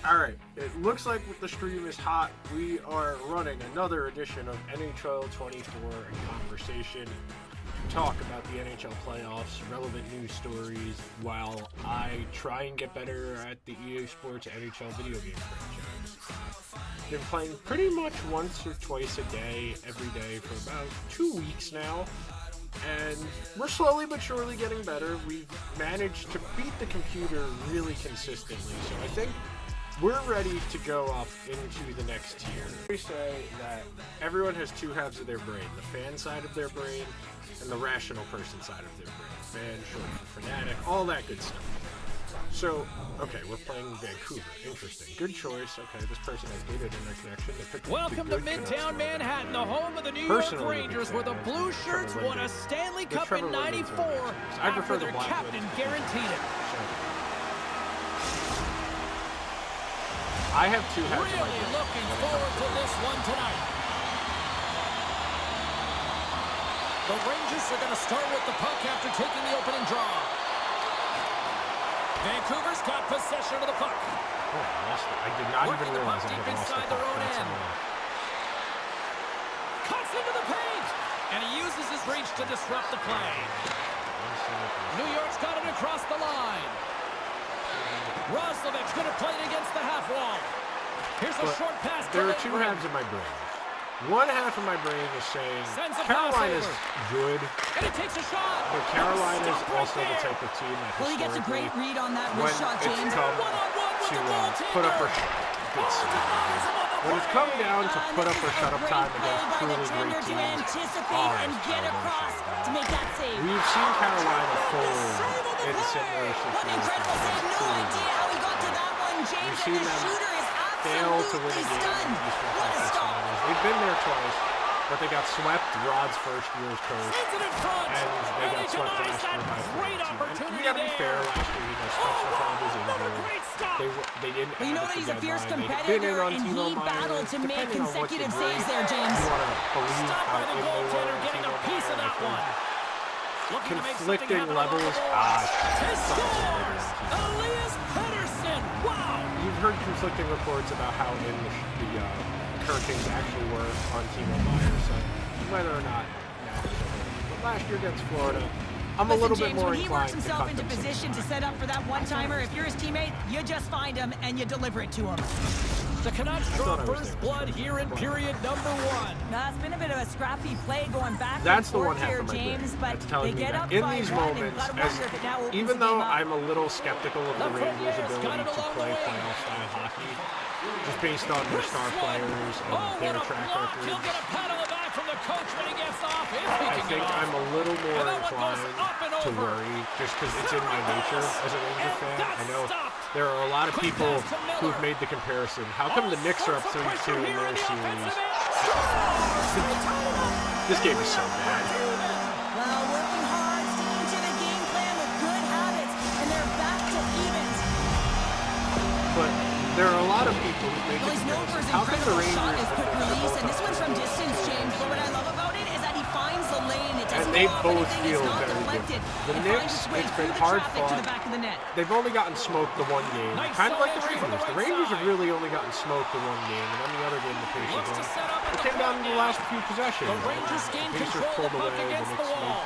Alright, it looks like the stream is hot. We are running another edition of NHL 24 in conversation to talk about the NHL playoffs, relevant news stories, while I try and get better at the EA Sports NHL video game franchise. Been playing pretty much once or twice a day, every day for about 2 weeks now. And we're slowly but surely getting better. We've managed to beat the computer really consistently, so I think we're ready to go up into the next tier. We say that everyone has two halves of their brain, the fan side of their brain and the rational person side of their brain. Fan, short for fanatic, all that good stuff. So, okay, we're playing Vancouver. Interesting. Good choice. Okay, this person has good internet connection. Welcome to Midtown Manhattan, the home of the New York Rangers, where the Blue Shirts won a Stanley Cup in '94 after their captain guaranteed it. I have two halves of my brain. Really looking forward to this one tonight. The Rangers are going to start with the puck after taking the opening draw. Vancouver's got possession of the puck. Oh, I lost it. I did not even realize I had lost the puck. That's annoying. Cuts into the paint, and he uses his reach to disrupt the play. New York's got it across the line. Roslovic's going to play it against the half wall. Here's a short pass. There are two halves of my brain. One half of my brain is saying Carolina's good, and it takes a shot. But Carolina's also the type of team that he gets a great read on that when shot, James. it's come to put up or when it's come down to put up or shut up time against truly great teams, we've seen Carolina fold in similar situations. We've seen them fail to win a game. They've been there twice, but they got swept. Rod's first year as coach, and they got swept last year by 4-2. And we gotta be fair. Last year, Stefan was injured. They didn't. Well, you know that he's a fierce competitor, and he battled to make consecutive saves there, James. You want to believe how in they were getting a piece of that one. Conflicting levels. Wow! You've heard conflicting reports about how in the Hurricanes actually were on Timo Meyer, so whether or not but last year against Florida, I'm a little bit more inclined to cut them. When he works himself into position to set up for that one-timer, if you're his teammate, you just find him and you deliver it to him. The Canucks draw first blood here in period number 1. Now, it's been a bit of a scrappy play going back That's and the one forth half here, of my James, brain. but That's telling they me get that up in 5-1, these moments, even though I'm a little skeptical of the Rangers' ability to play playoff-style hockey, just based on their star players and their track records, He'll get a pat on the back from the coach when he gets off. I think I'm a little more inclined to worry just because it's in my nature as a Ranger fan. I know there are a lot of people who've made the comparison. How come the Knicks are up 3-2 in their series? This game is so bad. Well, working hard, sticking to the game plan with good habits, and they're back to evens. But there are a lot of people who make the He's known for his comparison. How come the incredible shot, Rangers his quick release, and this one's from distance, James. But what I love about it is that he finds the lane. It doesn't and they go off both anything, feel it's not very deflected. different. The It Knicks, finds its way it's through been the hard traffic to the fought. back of the net. They've only gotten smoked the one game, kind of like the Rangers. The Rangers have really only gotten smoked the one game, and then the other game the Pacers won. It came down to the last few possessions. The Rangers gained Pacers control pulled of the puck away. against the wall.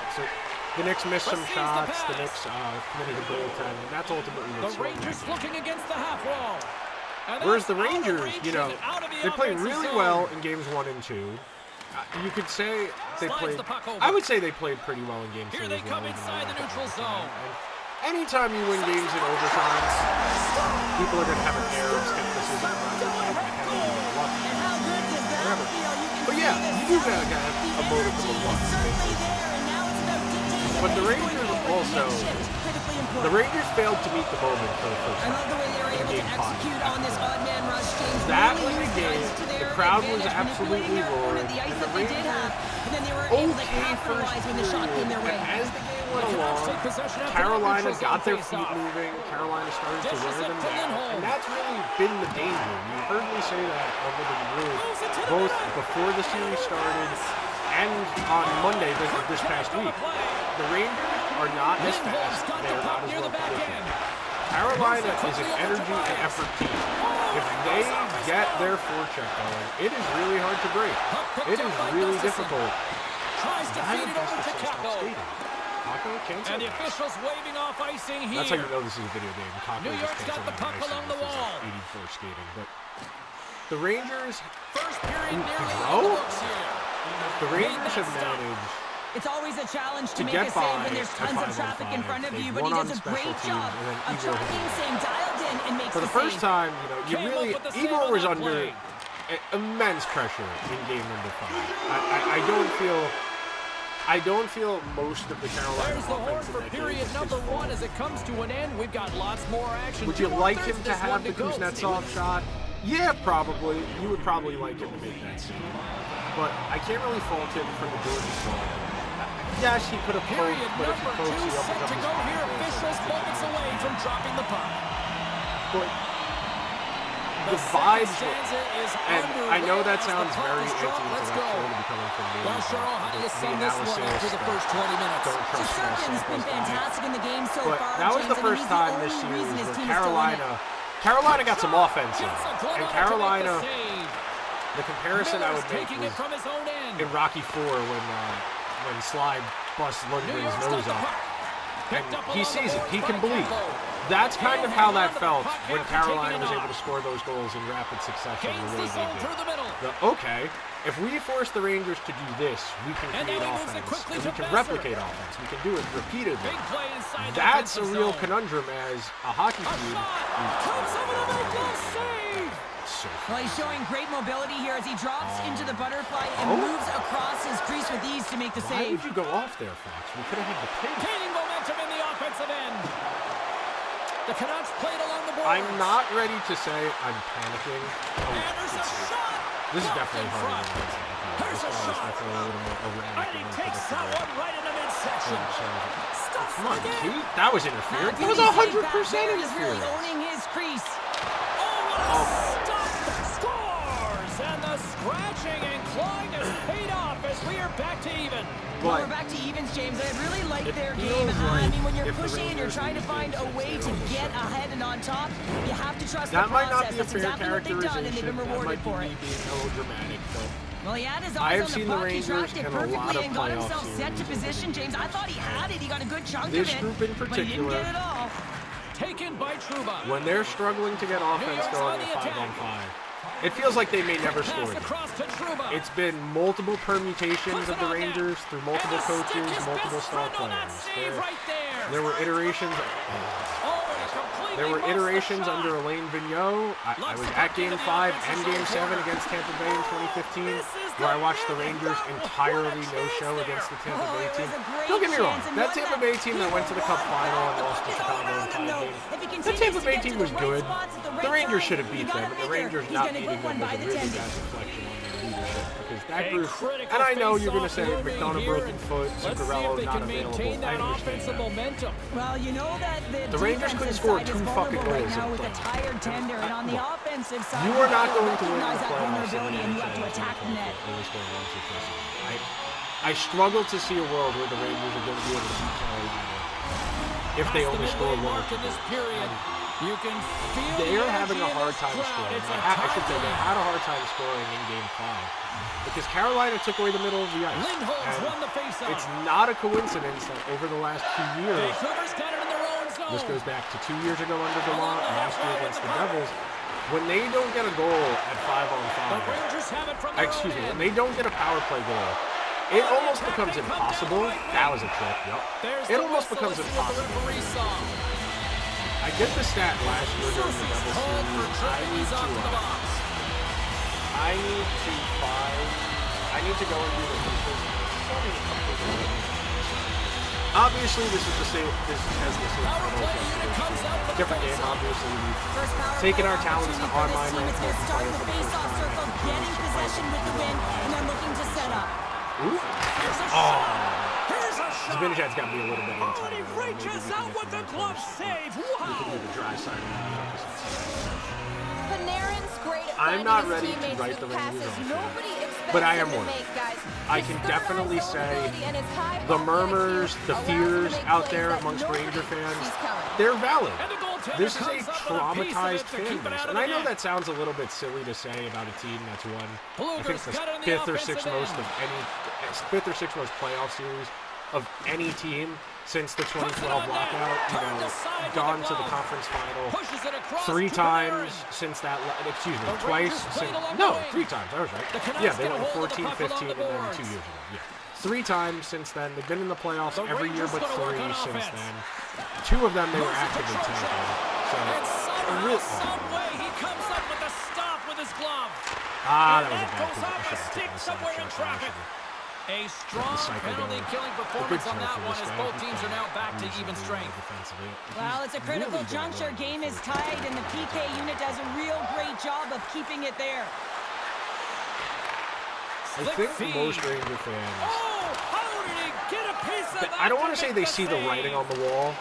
The Knicks missed some shots. The Knicks committed a goaltend, and that's ultimately what The Rangers looking against the half wall. Whereas the Rangers, you know, they played really well in games 1 and 2. You could say they played. I would say they played pretty well in game 3 Here they as well. come inside the neutral zone. And anytime you win games in overtime, people are going to have an air of skepticism about your team and having you get lucky. Whatever. But yeah, you do got to have a modicum of luck. But the Rangers also, the Rangers failed to meet the moment for the first time. I love the way they were able to execute on this odd man rush, James. That was the game. The crowd was absolutely roaring. The ice And the that they did Rangers, have, and then they were able to capitalize when the shot came their way. and as the game went along, Carolina got their feet moving. Carolina started to wear them down. And that's really been the danger. You heard me say that over the room, both before the series started and on Monday this past week. The Rangers are not as fast. They're not as well positioned. Carolina is an energy and effort team. If they get their forecheck going, it is really hard to break. It is really difficult. Tries to feed it over to Kako. And the officials waving off icing here. That's how you know this is a video game. New York's got the puck along the wall. 84 skating, but the Rangers. First period nearly on the books here. The Rangers have managed. It's always a challenge to make a save when there's tons of traffic in front of you, but he does a great job of tracking, staying dialed in, and makes for the first time, you really Igor was under immense pressure in game number 5. I don't feel most of the Carolina There's the horn for period number 1 as it comes to an end. We've got lots more action. Would you like him to have the Kuznetsov shot? Yeah, probably. You would probably like him to make that save. But I can't really fault him for the Jordan song. Yes, he could have poked, but if he pokes, he opens up his here. Officials moments away from dropping the puck. But the vibes were, and I know that sounds very anti-intellectual to be coming from me. Well, Cheryl, how do you sum this one after the first 20 minutes? Don't trust small Shesterkin's been fantastic in the game so far. But that was the first time this series where Carolina got some offense in. And Carolina, the comparison I would make was in Rocky IV when Sly busts Lundgren's nose off. And he sees it. He can bleed. That's kind of how that felt when Carolina was able to score those goals in rapid succession the way they did. Okay, if we force the Rangers to do this, we can create offense. And we can replicate offense. We can do it repeatedly. That's a real conundrum as a hockey team. Well, he's showing great mobility here as he drops into the butterfly and moves across his crease with ease to make the save. Why would you go off there, Fox? We could have had the pin. Gaining momentum in the offensive end. The Canucks played along the boards. I'm not ready to say I'm panicking. This is definitely harder than this. This one is definitely a little more erratic. And he takes that one right in the midsection. Come on, Keith. That was interference. That was 100% interference. He's really owning his crease. Oh, stop! Scores! And the scratching and clawing has paid off as we are back to even. Well, we're back to evens, James. I really like their game. I mean, when you're pushing and you're trying to find a way to get ahead and on top, you have to trust the process. That might not be a That's fair exactly what they've done, and they've been rewarded for it. Being a little dramatic, though. Well, he had his eyes on the puck. He tracked it in perfectly and got himself set to position, James. I thought he had it. He got a good chunk of it. This group in particular, but he didn't get it all. Taken by Trouba. When they're struggling to get offense going in 5-on-5, it feels like they may never score. It's been multiple permutations of the Rangers through multiple coaches, multiple star players. There were iterations. There were iterations under Alain Vigneault. I was at Game 5 and Game 7 against Tampa Bay in 2015, where I watched the Rangers entirely no-show against the Tampa Bay team. Don't get me wrong, that Tampa Bay team that went to the Cup final and lost to Chicago in tie game, that Tampa Bay team was good. The Rangers should have beat them, and the Rangers not beating them was a really bad reflection on their leadership. Because that group, and I know you're going to say McDonough broken foot, Zuccarello not available. I understand that. Well, you know that the Rangers couldn't score 2 fucking goals right now with a tired tender, and on the offensive side, you are not going to win the playoffs, playoffs, and you have to attack the net. I struggle to see a world where the Rangers are going to be able to beat Carolina if they only score 1 or 2 goals. They are having a hard time scoring. I should say they had a hard time scoring in Game 5 because Carolina took away the middle of the ice. And it's not a coincidence that over the last 2 years, this goes back to 2 years ago under DeLong, last year against the Devils, when they don't get a goal at 5-on-5, when they don't get a power play goal, it almost becomes impossible. That was a trick, yep. It almost becomes impossible. I get the stat last year during the Devils series. I need to go and do the pieces. Obviously, this is the same. This has the same. Different game, obviously. We've taken our talents to our mind right now. Starting the face-off circle, getting possession with the win, and they're looking to set up. Ooh. Oh. Zibanejad's got to be a little bit in time. He reaches out with the glove save. Wow. We can do the dry side. Panarin's great at I'm not finding his ready to teammates write the with passes Rangers off. nobody expects. but I am worried. I can definitely say the murmurs, the fears out there amongst Ranger fans, they're valid. This is a traumatized fan base. And I know that sounds a little bit silly to say about a team that's won, I think, the fifth or sixth most playoff series of any team since the 2012 lockout, gone to the conference final 3 times since that, twice since, no, 3 times, I was right. Yeah, they went 14, 15, and then 2 years ago, yeah. 3 times since then. They've been in the playoffs every year but 3 since then. 2 of them they were actively tanking. So, he comes up with a stop with his glove. That was a bad position. Somewhere in traffic. A strong penalty-killing performance on that one as both teams are now back to even strength. Well, it's a critical juncture. Game is tied, and the PK unit does a real great job of keeping it there. I think most Ranger fans, I don't want to say they see the writing on the wall,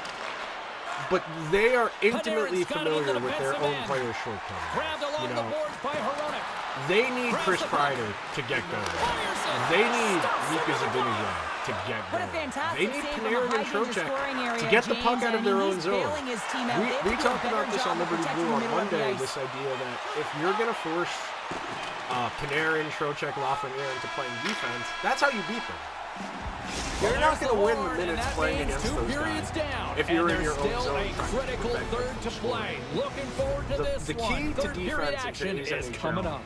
but they are intimately familiar with their own players' shortcomings. They need Chris Kreider to get going. They need Mika Zibanejad to get going. They need Panarin and Trocheck to get the puck out of their own zone. We talked about this on Liberty Blue on Monday, this idea that if you're going to force Panarin, Trocheck, Lafreniere into playing defense, that's how you beat them. You're not going to win the minutes playing against those guys if you're in your own zone. Critical third to play. Looking forward to this. The key to defense in today's NHL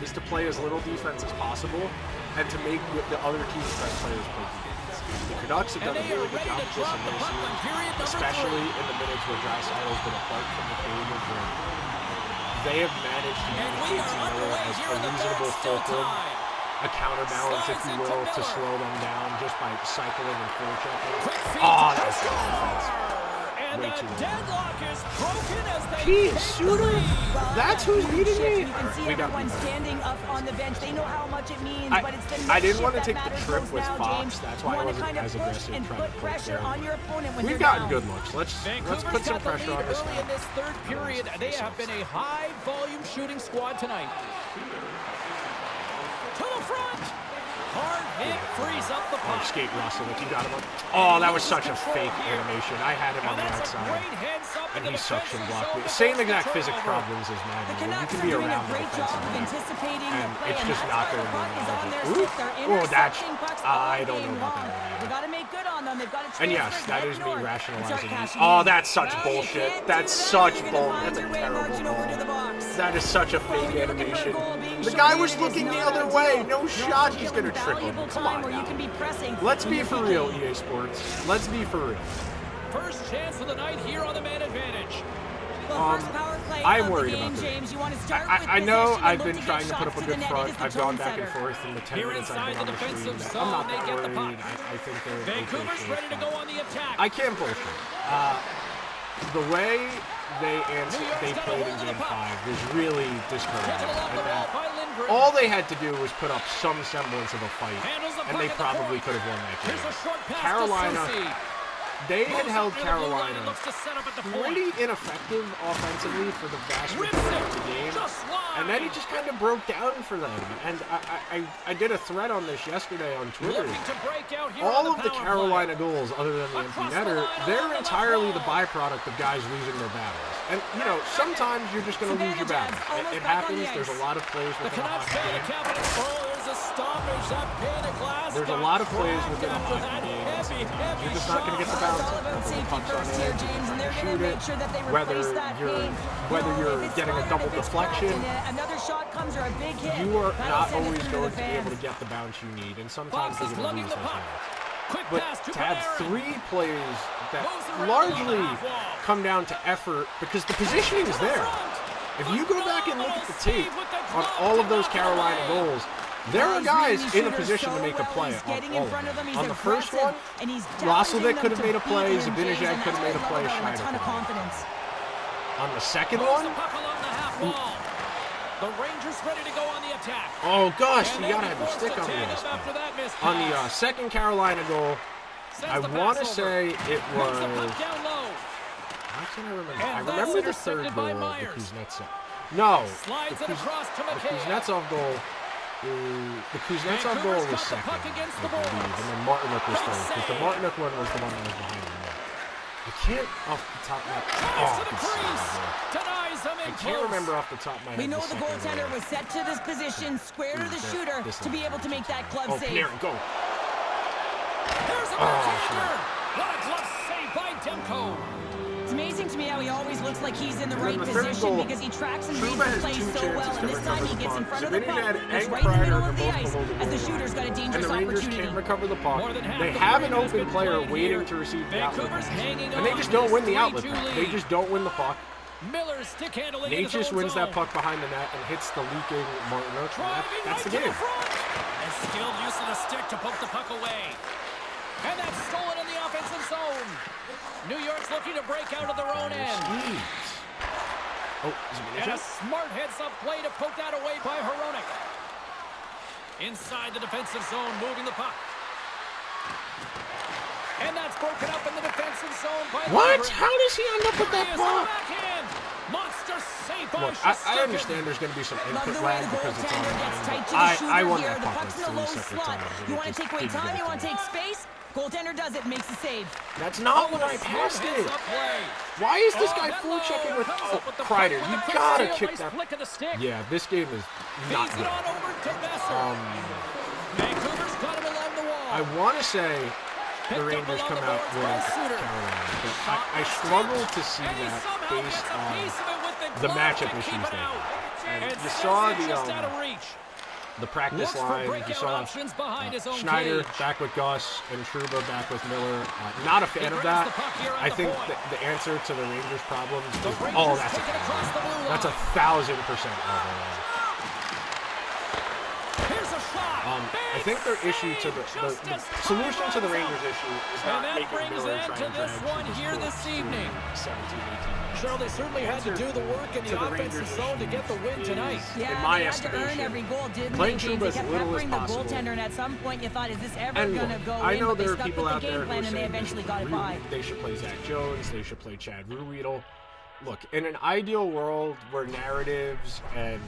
is to play as little defense as possible and to make the other team's best players play defense. The Canucks have done a really good job of this in this series, especially in the minutes where Draisaitl's been apart from the period where they have managed to use Casey Miller as a reasonable fulcrum, a counterbalance, if you will, to slow them down just by cycling and forechecking. Oh, that's good defense. Way too deadlock is broken as they Jeez, shooter! That's who's beating me? You can see everyone standing up on the bench. They know how much it means, but it's the I didn't want to take the trip with Fox. That's why I wasn't as aggressive trying to put pressure on your opponent when we've gotten good looks. Let's put some pressure on this guy. In this third period, they have been a high-volume shooting squad tonight. To the front! Hard hit, frees up the puck. Skate Russell, if you got him up. Oh, that was such a fake animation. I had him on the outside, and he suction blocked me. Same exact physics problems as Madden. You can be around the defensively, and it's just not going to be magic. Oh, that's... I don't know about that one. They got to make good on them. They've got to. And yes, that is me rationalizing these. Oh, that's such bullshit. That's such bull. That's a terrible call. That is such a fake animation. The guy was looking the other way. No shot he's going to trip him. Come on now. Let's be for real, EA Sports. Let's be for real. First chance of the night here on the man advantage. I'm worried about this. I know I've been trying to put up a good front. I've gone back and forth in the 10 minutes I've been on the stream. I'm not that worried. I think they're Vancouver's ready to go on the attack. I can't bullshit. The way they played in Game 5 was really discouraging. All they had to do was put up some semblance of a fight, and they probably could have won that game. Carolina, they had held Carolina pretty ineffective offensively for the vast majority of the game, and then it just kind of broke down for them. And I did a thread on this yesterday on Twitter. All of the Carolina goals, other than the empty netter, they're entirely the byproduct of guys losing their battles. And, you know, sometimes you're just going to lose your battles. It happens. There's a lot of plays within a hockey game. There's a lot of plays within a hockey game. You're just not going to get the bounce. The puck's on edge, you're trying to shoot it. Whether you're getting a double deflection, you are not always going to be able to get the bounce you need. And sometimes you're going to lose those bounces. But to have 3 plays that largely come down to effort, because the positioning is there. If you go back and look at the tape on all of those Carolina goals, there are guys in a position to make a play on all of them. On the first one, Roslovic could have made a play, Zibanejad could have made a play, Schneider could have made a play. On the second one, the Rangers ready to go on the attack. Oh gosh, you gotta have your stick on this. On the second Carolina goal, I want to say it was. How can I remember? I remember the third goal, the Kuznetsov. No, the Kuznetsov goal the Kuznetsov goal was second, I believe, and then Martinook was third, because the Martinook one was the one that was behind him. I can't off the top of my I can't remember off the top of my head. We know the goaltender was set to this position, square to the shooter, to be able to make that glove save. Panarin, go. Here's a goaltender. What a glove save by Demko. It's amazing to me how he always looks like he's in the right position because he tracks and reads the play so well, and this time he gets in front of the puck. It's right in the middle of the ice as the shooter's got a dangerous opportunity. And the Rangers can't recover the puck. They have an open player waiting to receive the outlet pass. And they just don't win the outlet pass. They just don't win the puck. Nate just wins that puck behind the net and hits the leaking Martinook. That's the game. And skilled use of the stick to poke the puck away. And that's stolen in the offensive zone. New York's looking to break out of their own end. And a smart heads-up play to poke that away by Hronek. Inside the defensive zone, moving the puck. And that's broken up in the defensive zone by What? How does he end up with that puck? Monster save by Look, I understand there's going to be some input lag because it's online. I won that puck like 3 separate times. You want to take away time? You want to take space? Goaltender does it, makes the save. That's not what I passed it. Why is this guy forechecking with Kreider? You gotta kick that. Yeah, this game is not good. Vancouver's got him along the wall. I want to say the Rangers come out with Carolina, but I struggle to see that based on the matchup issues there. And you saw the practice line, you saw Schneider back with Gus and Trouba back with Miller. Not a fan of that. I think the answer to the Rangers' problems is, that's 1,000% overall. I think their issue to the solution to the Rangers issue is not making Miller try and drag here this evening. 17-18. Sure, they certainly had to do the work in the offensive zone to get the win tonight. Yeah, in my they estimation, had to earn every goal, didn't playing they? Trouba as kept little as peppering possible. the goaltender, and at some point you thought, is this ever going to go I know in? there are But they people stuck out with the there game plan, who and they say eventually got it by. they should play Zach Jones, they should play Chad Ruhwedel. Look, in an ideal world where narratives and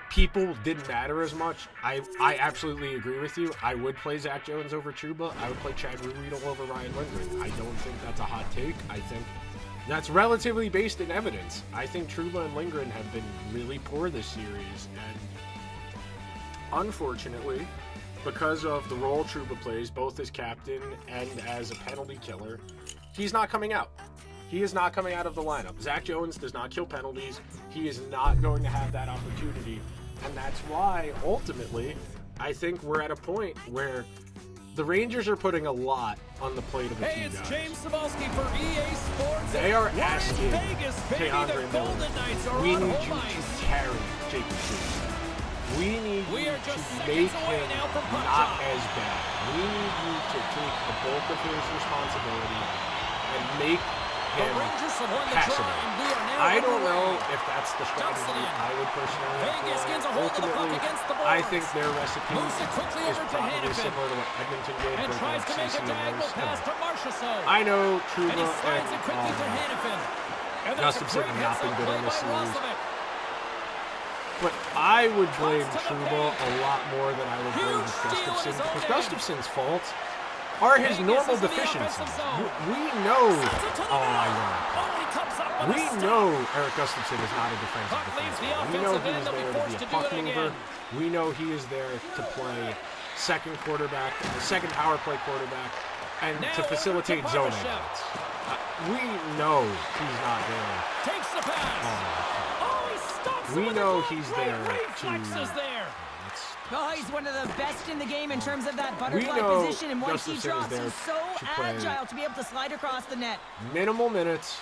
people didn't matter as much, I absolutely agree with you. I would play Zach Jones over Trouba. I would play Chad Ruhwedel over Ryan Lindgren. I don't think that's a hot take. I think that's relatively based in evidence. I think Trouba and Lindgren have been really poor this series, and unfortunately, because of the role Trouba plays, both as captain and as a penalty killer, he's not coming out. He is not coming out of the lineup. Zach Jones does not kill penalties. He is not going to have that opportunity. And that's why, ultimately, I think we're at a point where the Rangers are putting a lot on the plate of the two guys. James Cebulski for EA Sports. They are asking Vegas, Keandre Miller, we need you to carry Jacob Schuster. We need you to make him not as bad. We need you to take the bulk of his responsibility and make him passable. I don't know if that's the strategy I would personally employ. Ultimately, I think their recipe is probably similar to what Edmonton did with CC and Rose. I know Trouba and Gustafsson have not been good on this series, but I would blame Trouba a lot more than I would blame Gustafsson, because Gustafsson's faults are his normal deficiencies. We know, we know Eric Gustafsson is not a defensive defenseman. We know he is there to be a puck mover. We know he is there to play second quarterback, second power play quarterback, and to facilitate zone outs. We know he's not there. We know he's there to... Oh, he's one of the best in the game in terms of that butterfly position, and once he drops, he's so agile to be able to slide across the net. Minimal minutes,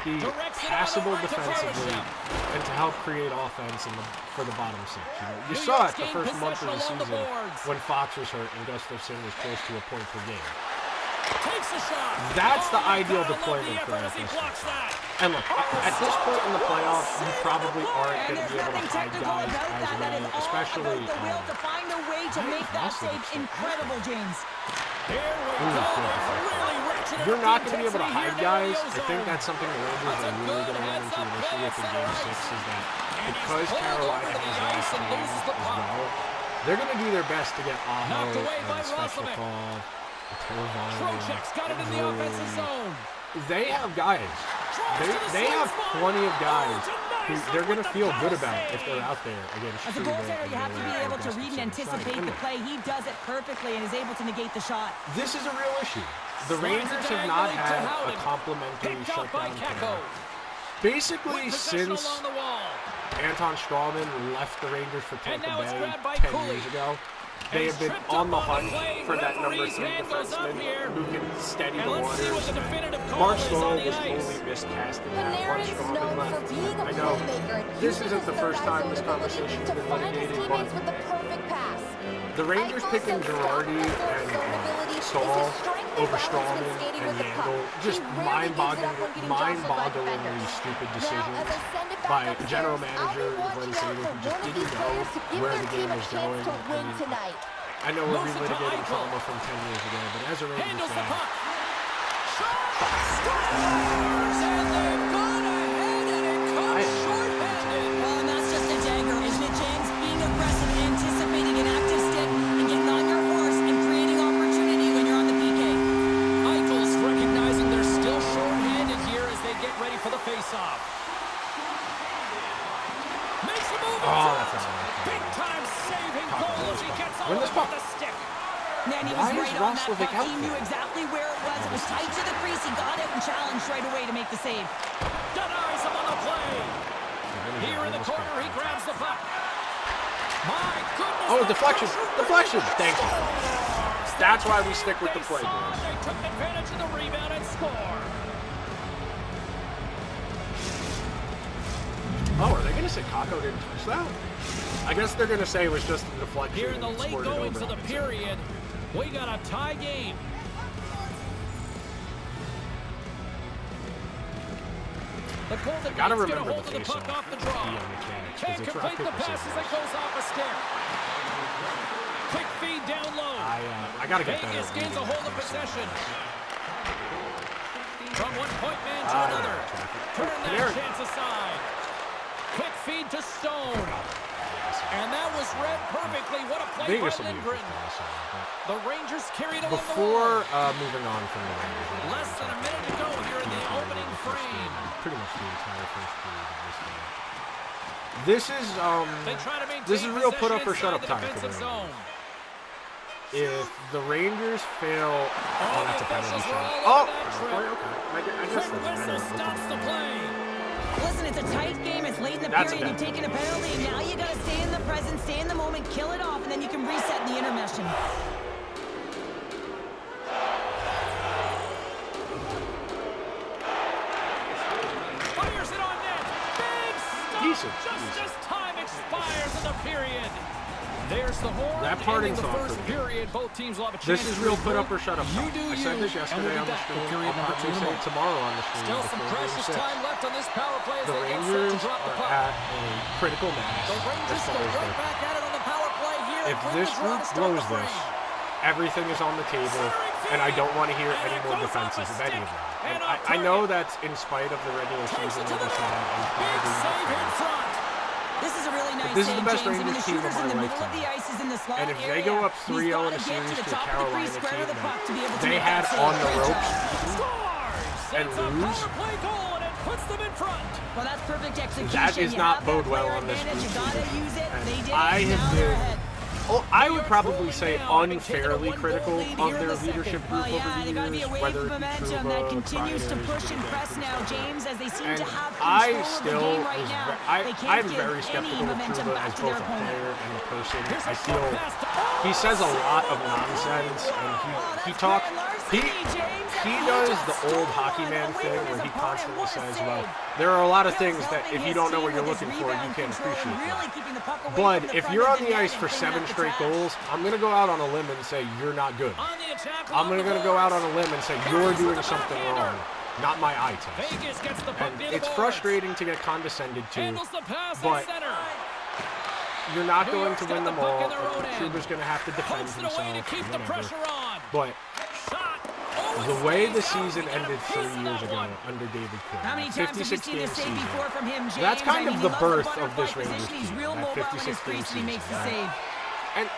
be passable defensively, and to help create offense for the bottom six. You saw it the first month of the season when Fox was hurt and Gustafsson was close to a point per game. That's the ideal deployment for Eric Gustafsson. And look, at this point in the playoffs, you probably aren't going to be able to hide guys as well, especially the will to find a way to make that save incredible, James. you're not going to be able to hide guys. I think that's something the Rangers are really going to run into initially with in Game 6 is that because Carolina has last game as well, they're going to do their best to get Aho and Svechnikov, Trocheck's got it in the offensive zone. They have guys. They have plenty of guys who they're going to feel good about if they're out there against As a goaltender, you have to be able to read and anticipate the play. He does it perfectly and is able to negate the shot. This is a real issue. The Rangers have not had a complimentary shutdown player. Basically, since Anton Strawman left the Rangers for Tampa Bay 10 years ago, they have been on the hunt for that number 3 defenseman who can steady the waters. Mark Stoll was totally miscast in that once Strawman left. I know this isn't the first time this conversation has been litigated, but the Rangers picking Girardi and Stahl over Strawman and Yandel, just mind-bogglingly stupid decisions by a general manager Glenn Sager who just didn't know where the game was going. I know we're relitigating trauma from 10 years ago, but as a Rangers fan, well, and that's just a dagger, isn't it, James? Being aggressive, anticipating an active stick, and getting on your horse and creating opportunity when you're on the PK. Eichel's recognizing they're still short-handed here as they get ready for the face-off. Makes a move. oh, that's not right. Big-time saving goal as he gets Win on this puck. the stick. Man, he was right on that puck. He knew exactly where it was. It was tight to the crease. He got it and challenged right away to make the save. Denies him on the play. Here in the corner, he grabs the puck. My goodness. Oh, deflection. Deflection. Thank you. That's why we stick with the play, boys. They took advantage of the rebound and score. Oh, are they going to say Kakko didn't touch that? I guess they're going to say it was just a deflection. Here in the and late squirted goings over of the him. period, we got a tie game. The Golden Gotta Knights get a remember hold of the puck off the draw. Can't complete the pass as it goes off a stick. Quick feed down low. I got to get better. Vegas gains a hold of possession. From one point man to another. Turn that chance aside. Quick feed to Stone. And that was read perfectly. What a play by Lindgren. The Rangers carried along Before moving on from the Rangers. less than a minute to go here in the opening frame. Pretty much the entire first period of this game. This is real put up or shut up time for the Rangers. If the Rangers fail, oh, that's a penalty shot. Oh, okay. I guess that's stops the play. Listen, it's a tight game. It's late in the period. You're taking a penalty, and now you got to stay in the present, stay in the moment, kill it off, and then you can reset in the intermission. Fires it on net. Big stop. Decent. Just as time expires in the period. There's the horn. That parting the song first for me. period. Both teams will have a chance. This is real put up or shut up. You do I said this yesterday on the stream. I'll probably say it tomorrow on the stream. Still some precious time left on this power play as the they Rangers get set to drop the puck. are at a critical mass. The Rangers go right back at it on the power play here. If this group blows this, everything is on the table, and I don't want to hear any more defenses of any of them. And I know that's in spite of the regular season oversight and probably This is a really nice this is the best James. Rangers team of my lifetime. And if they go up 3-0 in a series to a Carolina team that they had on the ropes and lose, well, that's perfect execution. that is not bode well on this group. And I have been, I would probably say unfairly critical of their leadership group over the years, whether it be momentum that continues to push and press now, James, as they seem to have control of the game right now. I'm very skeptical of Trouba as both a player and a person. I feel he says a lot of nonsense, and he talks. He does the old hockey man thing where he constantly says, well, there are a lot of things that if you don't know what you're looking for, you can't appreciate that. But if you're on the ice for 7 straight goals, I'm going to go out on a limb and say you're not good. I'm going to go out on a limb and say you're doing something wrong, not my eye test. And it's frustrating to get condescended to, but you're not going to win them all. Trouba's going to have to defend himself. But the way the season ended 3 years ago under David Quinn, how many times have you seen this save before from him, James? That's kind of the birth of this Rangers He's team. real mobile in his crease and he makes the save. And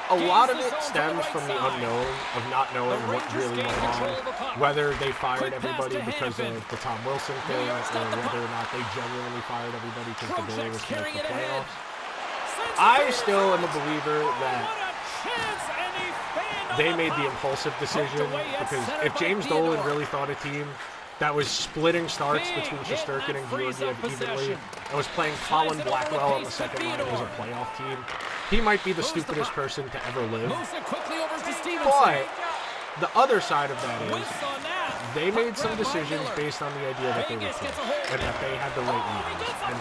a lot of it stems from the unknown of not knowing what really went on, whether they fired everybody because of the Tom Wilson thing, or whether or not they genuinely fired everybody because the goal was to make the playoffs. I still am a believer that they made the impulsive decision, because if James Dolan really thought a team that was splitting starts between Shesterkin and Georgiev evenly and was playing Colin Blackwell on the second line was a playoff team, he might be the stupidest person to ever live. But the other side of that is they made some decisions based on the idea that they were close and that they had the right leaders. And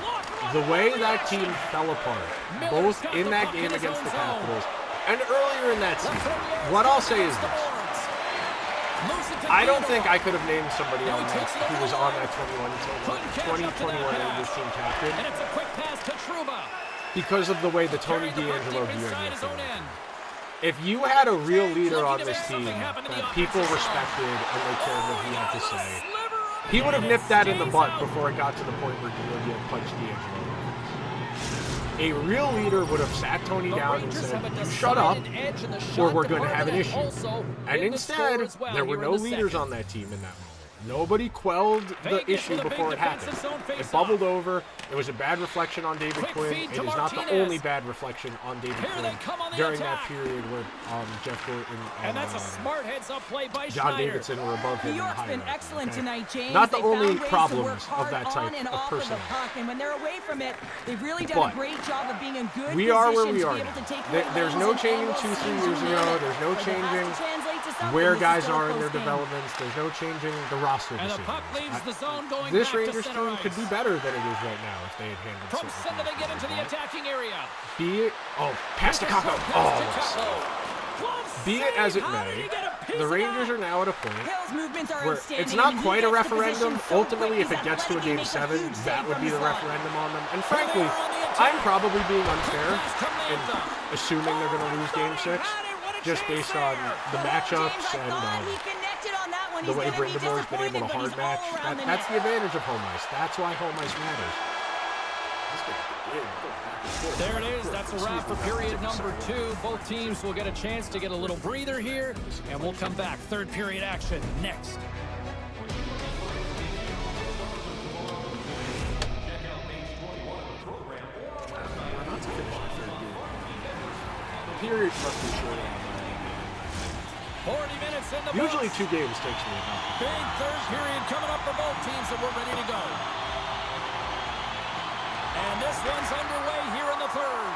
the way that team fell apart, both in that game against the Capitals and earlier in that season, what I'll say is this. I don't think I could have named somebody on that who was on that 2021 Rangers team captain because of the way the Tony DeAngelo geared it. If you had a real leader on this team that people respected and they cared what he had to say, he would have nipped that in the butt before it got to the point where Georgiev punched DeAngelo. A real leader would have sat Tony down and said, "You shut up, or we're going to have an issue." And instead, there were no leaders on that team in that moment. Nobody quelled the issue before it happened. It bubbled over. It was a bad reflection on David Quinn. It is not the only bad reflection on David Quinn during that period where Jeff Gorton and John Davidson were above him. New York's been excellent tonight, James. Not the only problems of that type of person. And when they're away from it, they've really done a great job of being in good we are where we are now. There's no changing 2-3 years ago. There's no changing where guys are in their developments. There's no changing the roster decisions. This Rangers team could be better than it is right now if they had handled From center they get into the attacking area. Be it, past the Kako. Be it as it may, the Rangers are now at a point where it's not quite a referendum. Ultimately, if it gets to a Game 7, that would be the referendum on them. And frankly, I'm probably being unfair in assuming they're going to lose Game 6 just based on the matchups and the way Brindamore's been able to hard match. That's the advantage of home ice. That's why home ice matters. There it is. That's a wrap for period number 2. Both teams will get a chance to get a little breather here, and we'll come back. Third period action next. Period must be short. 40 minutes in the usually 2 games takes me about. Big third period coming up for both teams, and we're ready to go. And this one's underway here in the third.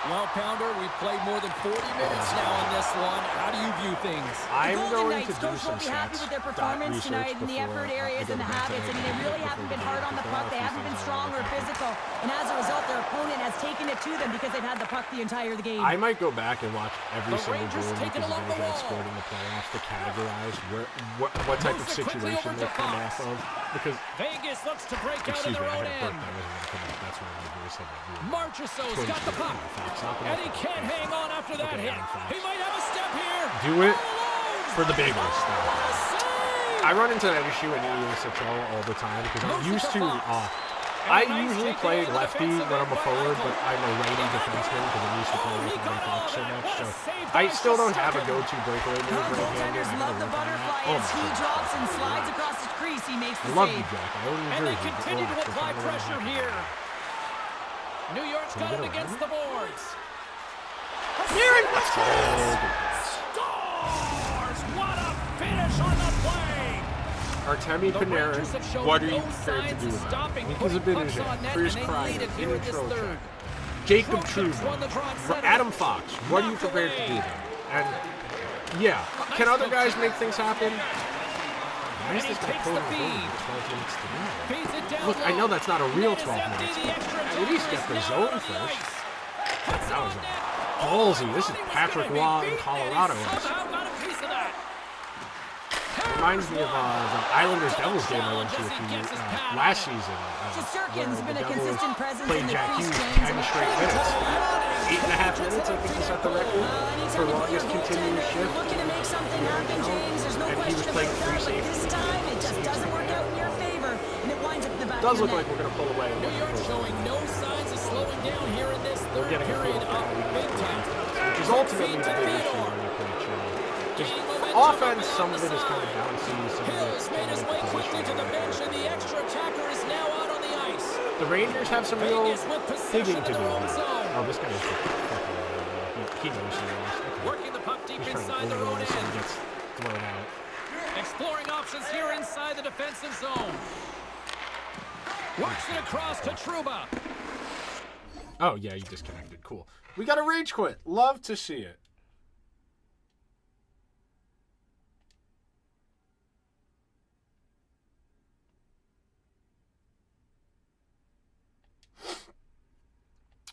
Well, Pounder, we've played more than 40 minutes now in this one. How do you view things? I'm going to do some be happy with their performance tonight in the effort areas and the habits. I mean, they really haven't been hard on the puck. They haven't been strong or physical. And as a result, their opponent has taken it to them because they've had the puck the entire game. I might go back and watch every single goal because they're going to get scored in the playoffs to categorize what type of situation they've come off of. Because Vegas looks to break out of their own end. That's what I said. Marchessault's got the puck. And he can't hang on after that hit. He might have a step here. Do it for the Bagels. I run into that issue in ESHL all the time because I usually play lefty when I'm a forward, but I'm a righty defenseman because I'm used to playing with my Fox so much. So I still don't have a go-to breakaway move right-handed. I love the butterfly as he drops and slides across the crease. He makes the save. I love you, Jack. I own New Jersey. And they continue to apply pressure here. New York's got it against the boards. Let's go. Scores! What a finish on the play! Artemi Panarin, what are you prepared to do with that? Mika Zibanejad, Chris Kreider, Ian Trocheck, Jacob Trouba, Adam Fox, what are you prepared to do then? And yeah, can other guys make things happen? Why is this guy pulling the goal with 12 minutes to go? Look, I know that's not a real 12 minutes, but at least get the zone first. That was ballsy. This is Patrick Waugh in Colorado. Reminds me of the Islanders Devils game I went to a few years last season. Shesterkin's been a consistent presence played in the Jack crease, Hughes James. 10 straight minutes. 8.5 minutes, I think he set the record for longest continuous shift. Looking to make something happen, James. There's no he was playing free safety. This time, it just doesn't work out in your favor, and it winds up in the back. It does look like we're going to pull away. New York showing no signs of slowing down here in this third period of big time. Which is ultimately the big issue when you play Chile. Just offense, some of it is kind of bouncy. Hills made his way quickly to the bench, and the extra attacker is now out on the ice. The Rangers have some real digging to do. Oh, this guy is he knows he knows. Okay. Working the puck deep inside their own end. He gets thrown out. Exploring options here inside the defensive zone. Works it across to Trouba. Oh, yeah, he disconnected. Cool. We got a rage quit. Love to see it.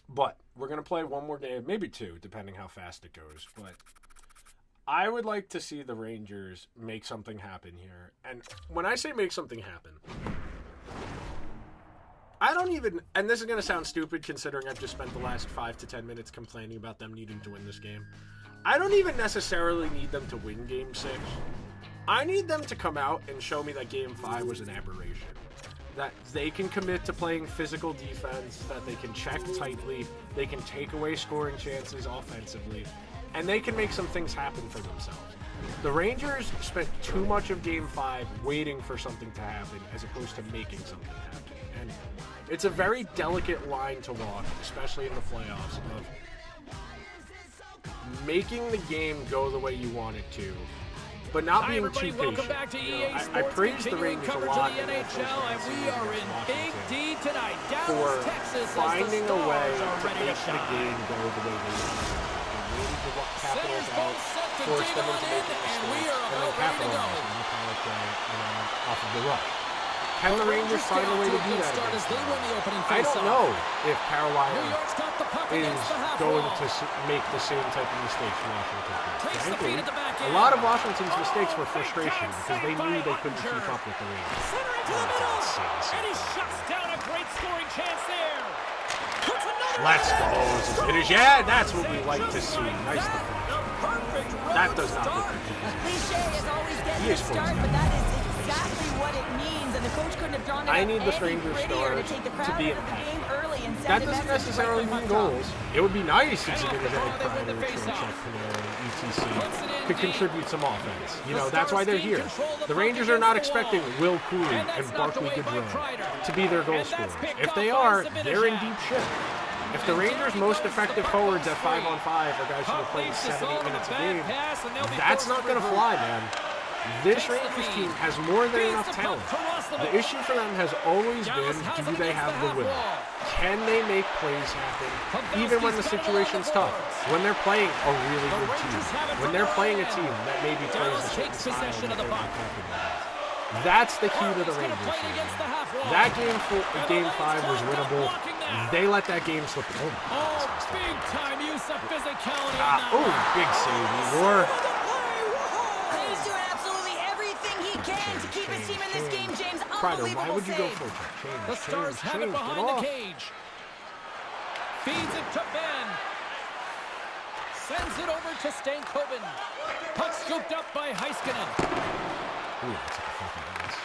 But we're going to play one more game, maybe two, depending how fast it goes. But I would like to see the Rangers make something happen here. And when I say make something happen, I don't even, and this is going to sound stupid considering I've just spent the last 5 to 10 minutes complaining about them needing to win this game. I don't even necessarily need them to win Game 6. I need them to come out and show me that Game 5 was an aberration. That they can commit to playing physical defense, that they can check tightly, they can take away scoring chances offensively, and they can make some things happen for themselves. The Rangers spent too much of Game 5 waiting for something to happen as opposed to making something happen. And it's a very delicate line to walk, especially in the playoffs, of making the game go the way you want it to, but not being too patient. Back to EA Sports, I praise the Rangers a lot the NHL, and we are in Big D tonight. Dallas, for Texas, finding a way to ready make the game go the way they want. They waited the Capitals out, forced them into making mistakes, and then capitalized on the power play off of the rush. Can the Rangers find a way to do that again? I don't know if Carolina is going to make the same type of mistakes Washington did. Frankly, a lot of Washington's mistakes were frustration because they knew they couldn't keep up with the Rangers. And he shuts down a great scoring chance there. Let's go. It is, yeah, that's what we like to see. Nice defense. That does not look good. Cliche is always getting a start, but that is exactly what it means, and the coach couldn't have drawn it I need the any Rangers prettier stars to take the to crowd be out of the game early and send that a doesn't message necessarily before mean the puck goals. It would be nice if Zibanejad, Kreider, Trocheck, Panarin, etc. could contribute some offense. You know, that's why they're here. The Rangers are not expecting Will Cooley and Barclay Goodrow to be their goal scorers. If they are, they're in deep shit. If the Rangers' most effective forwards at 5-on-5 are guys who are playing 7-8 minutes a game, that's not going to fly, man. This Rangers team has more than enough talent. The issue for them has always been, do they have the will? Can they make plays happen, even when the situation's tough? When they're playing a really good team. When they're playing a team that maybe plays a certain style that they're not comfortable with. That's the key to the Rangers team. That game 5 was winnable. They let that game slip. Oh, big time use of physicality on that. Oh, big save, Igor. He's doing absolutely everything he can to keep his team in this game, James. Kreider, why would you go save. for it? The Stars have it behind the cage. Feeds it to Ben. Sends it over to Stankoven. Puck scooped up by Heiskanen. Ooh, that's a fucking ass.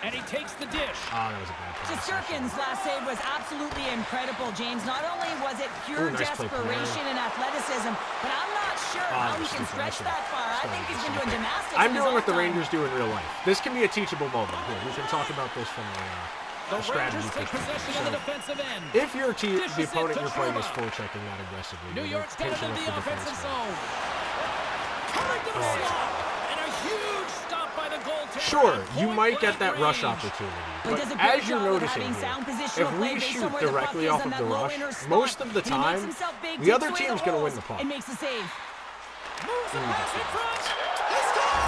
And he takes the dish. Oh, that was a bad pass. Shesterkin's last save was absolutely incredible, James. Not only was it pure nice play, desperation and athleticism, but I'm not sure how he can stretch that far. I think he's been doing gymnastics. I'm doing what the time. Rangers do in real life. This can be a teachable moment. Here, we can talk about this from a strategy perspective. On the defensive end. If your team, the opponent you're playing is forechecking that aggressively, New York's got it in the offensive zone. Coming to the slot. And a huge stop by the goaltender. Sure, you might get that rush opportunity, but as you're noticing here, if we shoot directly off of the rush, most of the time, the other team's going to win the puck. It makes the save.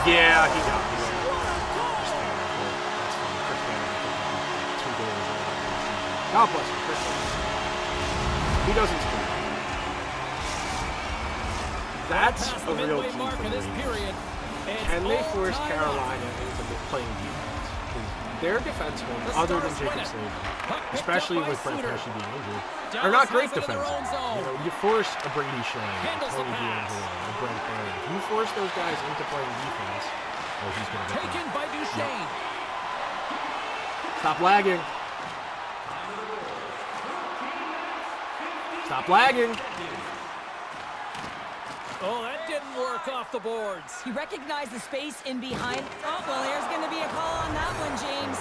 Yeah, he got me. God bless him, Chris. He doesn't score. That's a real key for the Rangers. Can they force Carolina into playing defense? Their defensemen, other than Jacob Slavin, especially with Brent Pesce being injured, are not great defensemen. You know, you force a Brady Shea, a Tony DeAngelo, a Brent Perry. You force those guys into playing defense, Oh, he's going to get Taken by Duchesne. Stop lagging. Stop lagging. Oh, that didn't work off the boards. He recognized the space in behind. Oh, well, there's going to be a call on that one, James.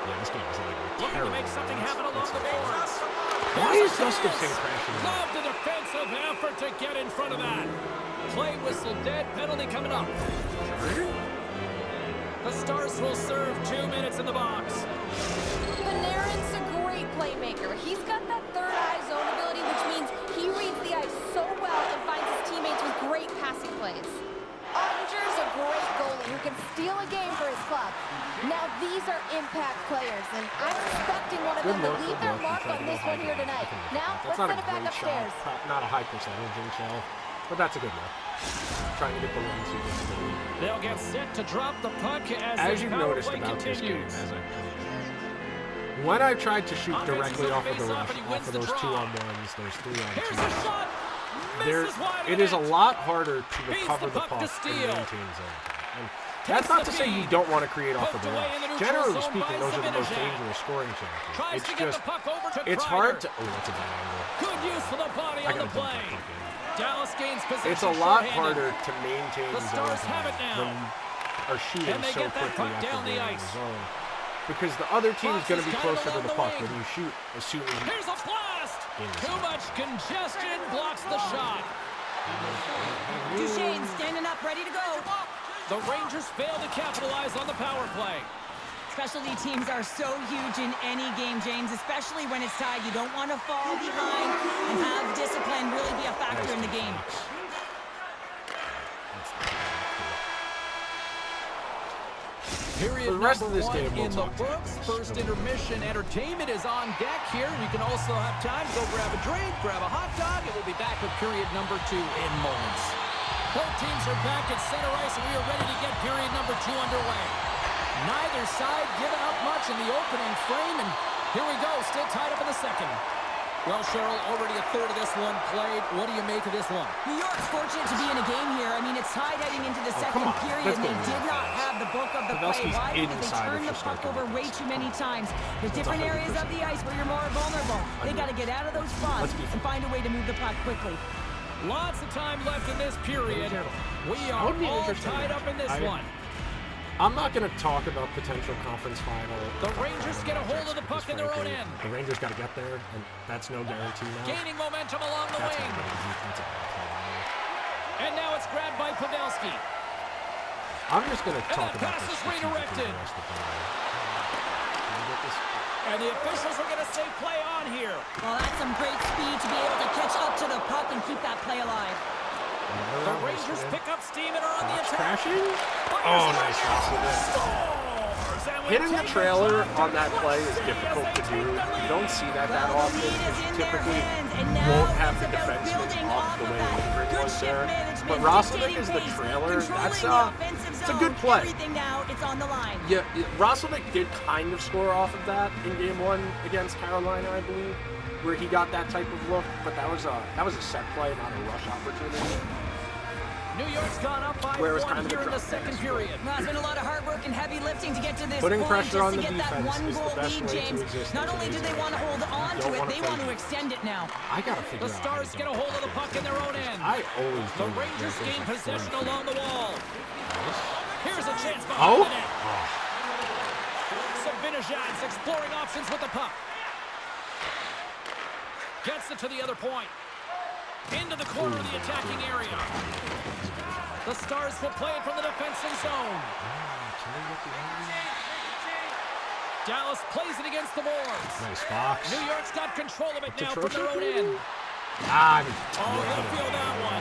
Yeah, this game is Looking to make something happen along the boards. Why is Gustafsson crashing? Love the defensive effort to get in front of that. Play whistle dead, penalty coming up. The Stars will serve 2 minutes in the box. Panarin's a great playmaker. He's got that third eye zone ability, which means he reads the ice so well and finds his teammates with great passing plays. Ottinger's a great goalie who can steal a game for his club. Now these are impact players, and I'm expecting one of them to leave their mark on this one here tonight. Now, let's send it back upstairs. Not a high percentage in shell, but that's a good look. Trying to get the ones who get the lead. They'll get set to drop the puck as you've noticed about this game, as I played. When I tried to shoot directly off of the rush, off of those 2-on-1s, those 3-on-2s, it is a lot harder to recover the puck and maintain zone. And that's not to say you don't want to create off of the rush. Generally speaking, those are the most dangerous scoring chances. It's just, it's hard to. Oh, that's a bad angle. Good use for the body on the play. Dallas gains possession. It's a lot harder to maintain the Stars have it now. when you are shooting so quickly after down the being ice. in the zone. Because the other team is going to be closer to the puck when you shoot as soon as you... Here's a blast! Too much congestion blocks the shot. Duchesne standing up, ready to go. The Rangers fail to capitalize on the power play. Specialty teams are so huge in any game, James, especially when it's tied. You don't want to fall behind and have discipline really be a factor in the game. Period the rest number of this one game in the books. First intermission entertainment is on deck here. You can also have time to go grab a drink, grab a hot dog, and we'll be back with period number 2 in moments. Both teams are back at center ice, and we are ready to get period number 2 underway. Neither side giving up much in the opening frame, and here we go, still tied up in the second. Well, Cheryl, already a third of this one played. What do you make of this one? New York's fortunate to be in a game here. I mean, it's tied heading into the second period, and they did not have the bulk of the play. Why? Because they turned the puck over way too many times. There's different areas of the ice where you're more vulnerable. They got to get out of those spots and find a way to move the puck quickly. Lots of time left in this period. We are all tied up in this one. I'm not going to talk about potential conference final. The Rangers get a hold of the puck in their own end. The Rangers got to get there, and that's no guarantee now. Gaining momentum along the wing. And now it's grabbed by Pavelski. I'm just going to talk pass about this. Is redirected. And the officials are going to say play on here. Well, that's some great speed to be able to catch up to the puck and keep that play alive. The Rangers pick up steam and are on the attack. Crashing? Oh, nice. Hitting the trailer on that play is difficult to do. You don't see that often. You typically won't have the defenseman off the way Ingrid was there. But Roslovic is the trailer. It's a good play. Yeah, Roslovic did kind of score off of that in Game 1 against Carolina, I believe, where he got that type of look. But that was a set play, not a rush opportunity. New York's gone up by one here in the second period. Well, it's been a lot of hard work and heavy lifting to get to this Putting point, pressure just on to the get that defense one is the goal best lead, way to James. resist Not only do they want to hold on to it, they want to extend it now. I gotta figure out. The Stars get a hold of the puck in their own end. I always do. The Rangers gain possession along the wall. Here's a chance behind the net. Sabinajad's exploring options with the puck. Gets it to the other point. Into the corner of the attacking area. The Stars will play it from the defensive zone. Dallas plays it against the boards. Nice Fox. New York's got control of it now from their own end. You'll feel that one.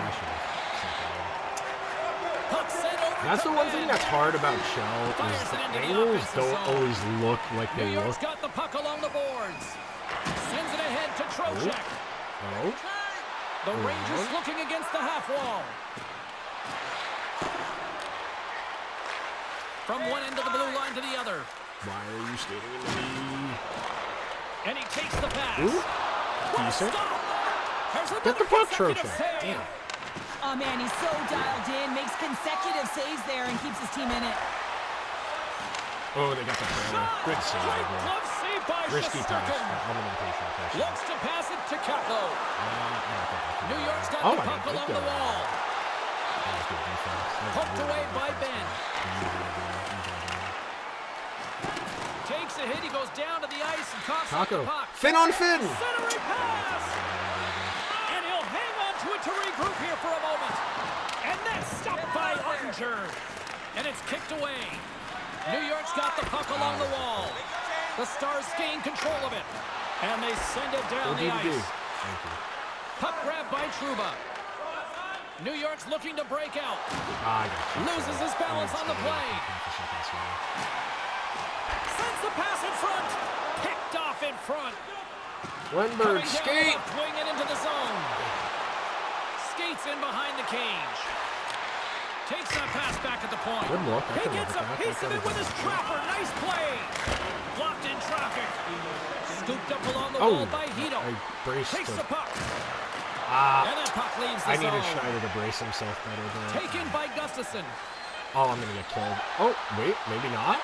Puck sent over. That's the one thing that's hard about Shell is the angles don't always look like they New York's look. got the puck along the boards. Sends it ahead to Trocheck. The Rangers looking against the half wall. From one end of the blue line to the other. Why are you skating in the lead? And he takes the pass. Decent. Get the puck, Trocheck. Damn. Oh, man, he's so dialed in, makes consecutive saves there and keeps his team in it. Oh, they got the trailer. Good save. Glove save by Risky pass. Shesterkin. Looks to pass it to Capo. New York's got the puck along the wall. Poked away by Ben. Takes a hit. He goes down to the ice and coughs up the puck. Fin on fin. Centering pass. And he'll hang on to it to regroup here for a moment. And that's stopped by Ottinger. And it's kicked away. New York's got the puck along the wall. The Stars gain control of it. And they send it down the ice. Puck grab by Trouba. New York's looking to break out. Loses his balance on the play. Sends the pass in front. Picked off in front. Lindbergh, skate. Wing it into the zone. Skates in behind the cage. Takes that pass back at the point. Good look. He gets a piece of it with his trapper. Nice play. Blocked in traffic. Scooped up along the wall by Hito. Takes the puck. And that puck leaves the zone. I needed Schneider to brace himself better there. Taken by Gustafsson. Oh, I'm going to get killed. Oh, wait, maybe not.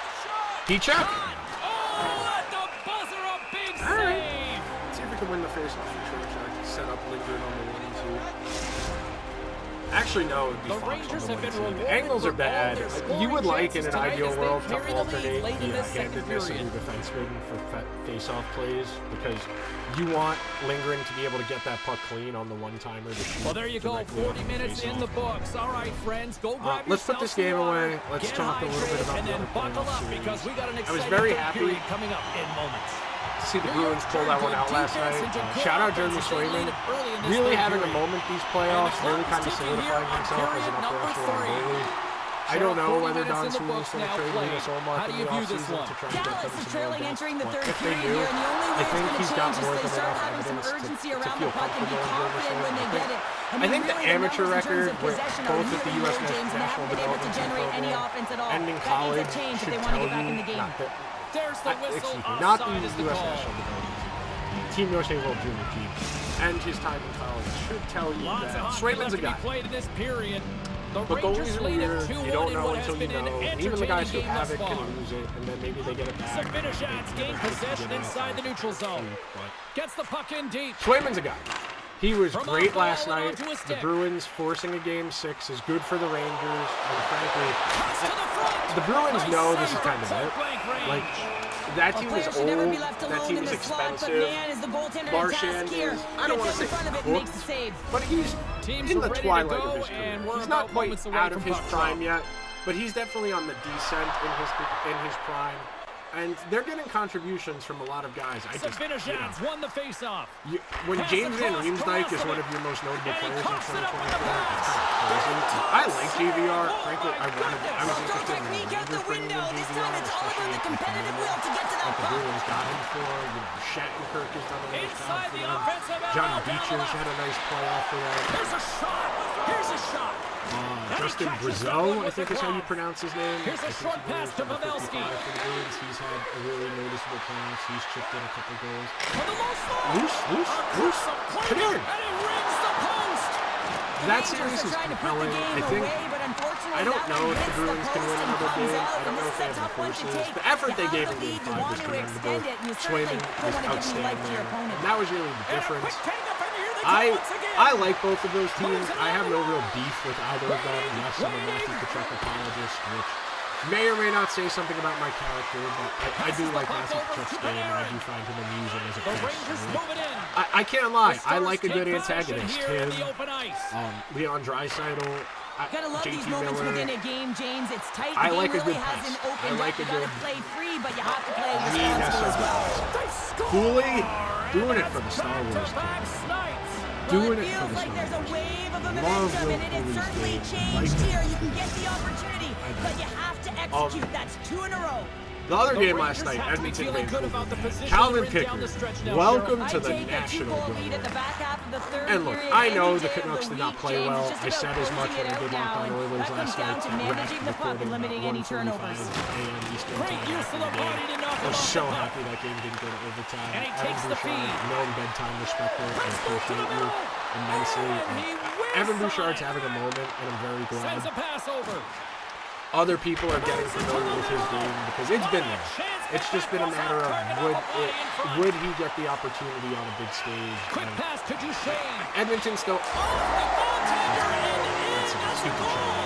P-check. Oh, at the buzzer, a big save. Let's see if we can win the face-off for Trocheck. Set up Lindgren on the 1-2. Actually, no, it would be the Rangers have been rewarded. The angles are bad. You would like, in an tonight ideal world, to alternate late in the this second handedness of period. your defenseman for face-off plays, because you want Lindgren to be able to get that puck clean on the one-timer to shoot. Well, there you go. 40 minutes in the books. All right, friends, go grab let's put this game away. Let's talk a little bit about and then buckle up because we got an exciting period coming up in moments. See the Bruins pull that one out last night. Shout out Jeremy Swayman. Really having a moment these playoffs, really kind of solidifying himself as an upper echelon goalie. I don't know whether Don Sweeney's going to trade Linus Olmark in the offseason to try and get them some more depth. But if they do, I think he's got more than enough evidence to feel comfortable in doing this. I think the amateur record, both at the U.S. National Development Team program and in college, should tell you There's the whistle. not the U.S. National Development Team. Team USA World Junior Team. And his time in college should tell you that Swayman's a guy. Played in this period. But goalies are weird. You don't know until you know. Even the guys who have it can lose it, and then maybe they get it back. Zibanejad's gained possession inside the neutral zone. Gets the puck in deep. Swayman's a guy. He was great last night. The Bruins forcing a Game 6 is good for the Rangers. And frankly, the Bruins know this is kind of it. Like, that team is old. That team is expensive. Marchand is, I don't want to say cooked, but he's in the twilight of his career. He's not quite out of his prime yet, but he's definitely on the descent in his prime. And they're getting contributions from a lot of guys. Zibanejad's won the face-off. When James Van Riemsdyk is one of your most notable players in 2024, I like JVR. Frankly, I was interested in Weaver bringing in JVR, especially at the Bruins got him for. Shattenkirk has done a nice job for them. John Beecher's had a nice playoff for them. Here's a shot. Here's a shot. Justin Brazeau, I think is how you pronounce his name. Here's a short pass to Pavelski. He's had a really noticeable playoffs. He's chipped in a couple goals. Loose. Panarin. That series is compelling. I don't know if the Bruins can win another game. I don't know if they have the forces. The effort they gave in Game 5 was commendable. Swayman was outstanding. And that was really the difference. I like both of those teams. I have no real beef with either of them. Yes, I'm a Matthew Tkachuk apologist, which may or may not say something about my character, but I do like Matthew Tkachuk's game, and I do find him amusing as a person. I can't lie. I like a good antagonist. Him, Leon Draisaitl, Gotta love these JT moments Miller. within a game, James. It's tight. I like a really good pass. hasn't opened I like up. a You good gotta play free, but you have to play mean responsible as well. Cooley doing it for the Star Wars team. Doing it for the like there's a Stars. wave of Love momentum, and it Will has certainly Cooley's changed game. here. You can get the opportunity, but you have to execute. That's 2 in a row. The other game last night, Edmonton Vancouver. Calvin Pickard, welcome to the National Goal. And look, I know the Canucks did not play well. I said as much when I did Locked On Oilers last night. Managing the puck and limiting any turnovers. a.m. Eastern Time. I was so happy that game didn't go to overtime. And he takes the feed. Known bedtime respecter. I appreciate you immensely. Evan Bouchard's having a moment, and I'm very glad. Sends a pass over. Other people are getting familiar with his game because it's been there. It's just been a matter of would he get the opportunity on a big stage. Quick pass to Duchesne. Edmonton still. That's a stupid shot.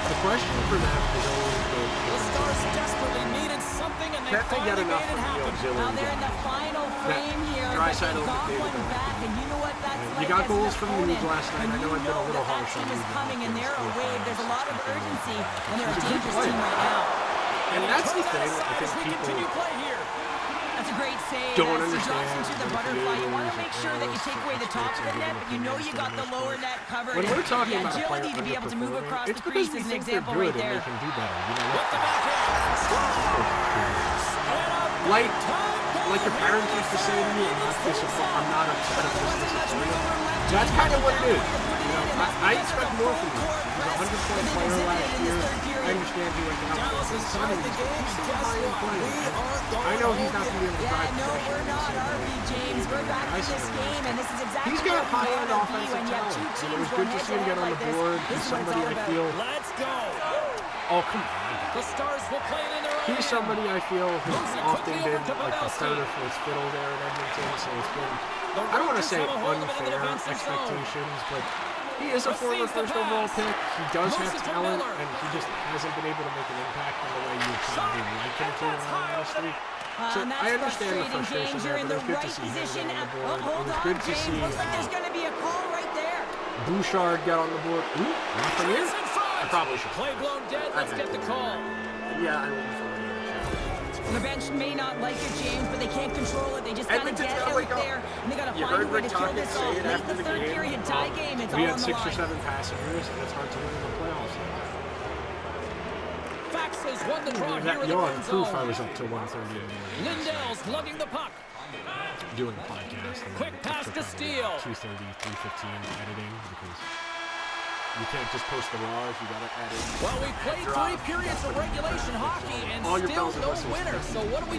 The question for them is always The Stars desperately needed something, and they finally made it happen. Now they're in the final frame here. They got one back, and you know what that's like. You got goals from the league last night. I know I've been a little harsh on you. you. Coming and they're a wave. There's a lot of urgency, and they're a dangerous team right now. And that's the thing. I think people That's a great save. don't He understand. drops into the butterfly. You want to make sure that you take away the top of the net, but you know you got the lower net covered. When we're talking the about a player agility to be able to move across the it's crease because we is an think they're example good right there. and they can do better. You know what? Like your parents used to say to me, I'm not upset of this disappointed. That's kind of what it is. You know, I expect more from you. He's a 100-point player last year. I understand he went down for his son. He's still a high-end player. I know he's not going to be able to drive no, we're not, are we, James? We're back in this game, and this is exactly he's got high-end offensive talent. And it was good to see him get on the board. He's somebody I feel. Let's go. Oh, come on. The Stars will play it in their own. He's somebody I feel has often been like the third or fourth fiddle there in Edmonton, so it's been, I don't want to say unfair expectations, but he is a former first overall pick. He does have talent, and he just hasn't been able to make an impact in the way you probably like him to, in all honesty. So I understand the frustration there, but it was good to see him get on the board. It was good to see Looks like there's going to be a call right there. Bouchard get on the board. Ooh, not from here? I probably should. Play blown dead. Let's get the call. Yeah, I wouldn't for it. The bench may not like it, James, but they can't control it. They just got to get out there, and they got to find a way to kill this off. Make the third period tie game. It's all on the line. We had 6 or 7 passengers, and it's hard to win in the playoffs. Faxes won the draw here in the Yawn red proof zone. I was up till 1:30 in the morning. Lindell's lugging the puck. Doing a podcast. And Quick pass to Steele. 2:30, 3:15 editing because you can't just post the raws. You gotta edit. Well, we played 3 periods of regulation hockey and all your still bells and no whistles. winner. So what do? We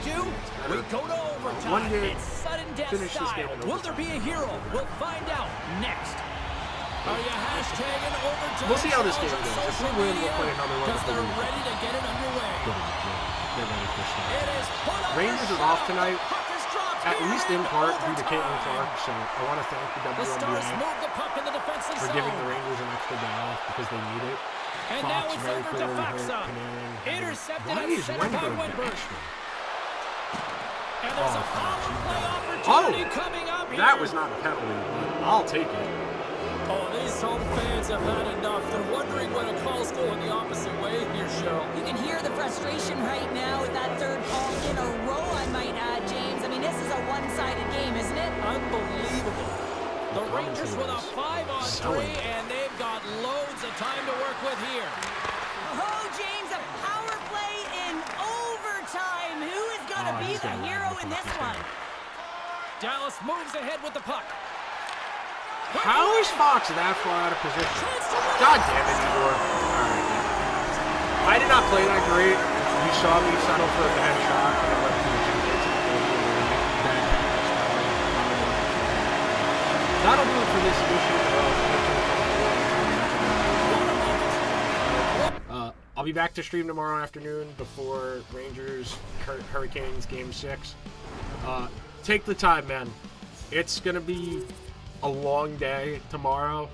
go to overtime. One game, It's sudden death finish this game style. in Will there be a hero? We'll find out next. Are you hashtagging overtime? We'll see how this game goes. If we win, we'll play another one. Because they're ready to get it underway. Get ready for stuff. It is put on Rangers the is off shot. tonight, Puck is dropped at here least in in part due to overtime. Caitlin Clark. So I want to thank the The Stars WNBA move the puck in the defensive for zone. giving the Rangers an extra day off because they need it. And Fox now it's very over to clearly hurt Faxa. Panarin. Intercepted Why at is center by Wenberg Wenberg. extra? And there's a power play opportunity coming up here. That was not a penalty, but I'll take it. Oh, these home fans have had enough. They're wondering when a call's going the opposite way here, Cheryl. You can hear the frustration right now with that third call in a row, I might add, James. I mean, this is a one-sided game, isn't it? Unbelievable. The Rangers with a 5-on-3, and they've got loads of time to work with here. Oh, James, a power play in overtime. Who is going to be the hero in this one? Dallas moves ahead with the puck. How is Fox that far out of position? God damn it, Igor. Alright. I did not play that great. You saw me settle for a bad shot, and I went to the That'll do it for this edition. I'll be back to stream tomorrow afternoon before Rangers Hurricanes Game 6. Take the time, man. It's going to be a long day tomorrow.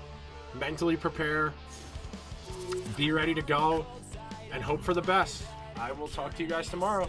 Mentally prepare. Be ready to go. And hope for the best. I will talk to you guys tomorrow.